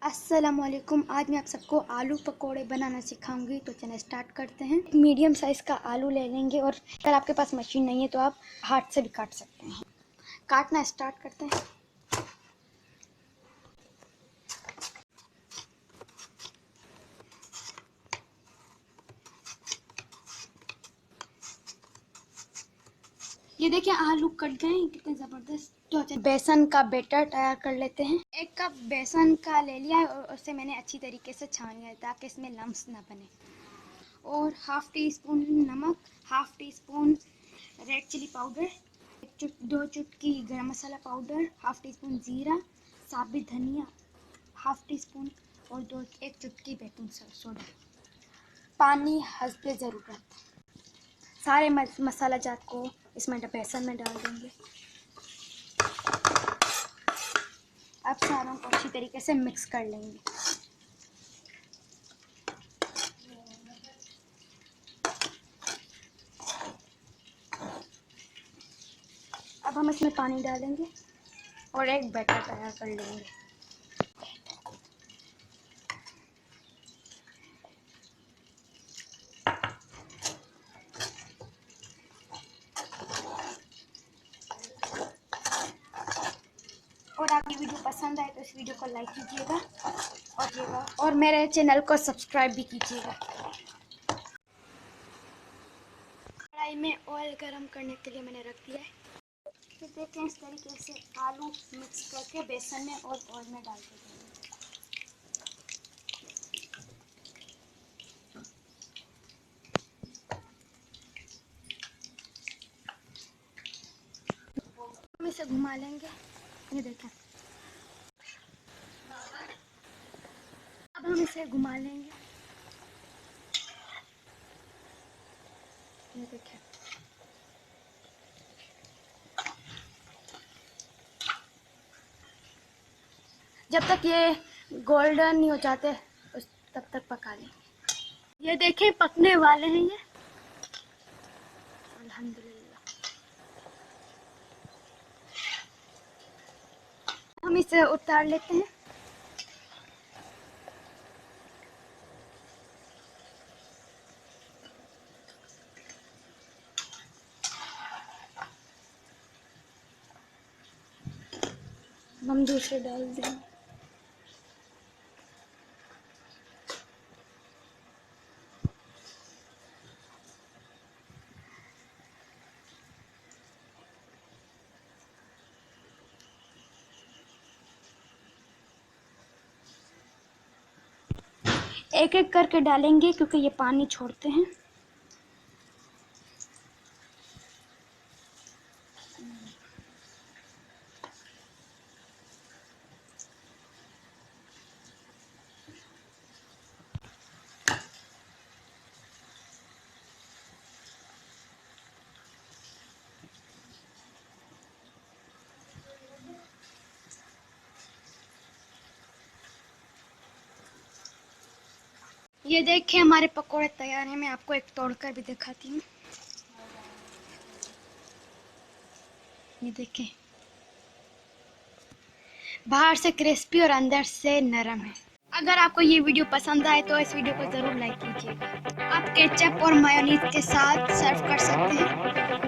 अस्सलामुअलैकुम। आज मैं आप सबको आलू पकोड़े बनाना सिखाऊंगी। तो चलिए स्टार्ट करते हैं। मीडियम साइज़ का आलू ले लेंगे और अगर आपके पास मशीन नहीं है तो आप हाथ से भी काट सकते हैं। काटना स्टार्ट करते हैं। ये देखिए आलू कट गए कितने ज़बरदस्त। तो बेसन का बैटर तैयार कर लेते हैं। 1 कप बेसन का ले लिया है और उसे मैंने अच्छी तरीके से छान लिया ताकि इसमें लम्स ना बने। और हाफ़ टी स्पून नमक, half teaspoon red chilli powder, 2 चुटकी garam masala powder, half teaspoon ज़ीरा, साबित धनिया हाफ़ टी स्पून और 1 चुटकी बेकिंग सोडा। पानी हस्बे ज़रूरत। सारे मसाला जात को इसमें बेसन में डाल देंगे। अब सारों को अच्छी तरीके से मिक्स कर लेंगे। अब हम इसमें पानी डालेंगे और एक बैटर तैयार कर लेंगे। और आपकी वीडियो पसंद आए तो इस वीडियो को लाइक कीजिएगा और मेरे चैनल को सब्सक्राइब भी कीजिएगा। कढ़ाई में ऑयल गरम करने के लिए मैंने रख दिया है। फिर देखें इस तरीके से आलू मिक्स करके बेसन में और ऑयल में डाल के देंगे। हम इसे घुमा लेंगे। ये देखें, अब हम इसे घुमा लेंगे। ये देखें, जब तक ये गोल्डन नहीं हो जाते तब तक पका लेंगे। ये देखें पकने वाले हैं ये, अल्हम्दुलिल्लाह। हम इसे उतार लेते हैं। हम दूसरे डाल देंगे। एक एक करके डालेंगे क्योंकि ये पानी छोड़ते हैं। ये देखिए हमारे पकोड़े तैयार हैं। मैं आपको एक तोड़कर भी दिखाती हूँ। ये देखें, बाहर से क्रिस्पी और अंदर से नरम है। अगर आपको ये वीडियो पसंद आए तो इस वीडियो को ज़रूर लाइक कीजिएगा। आप केचप और मायोनीज के साथ सर्व कर सकते हैं।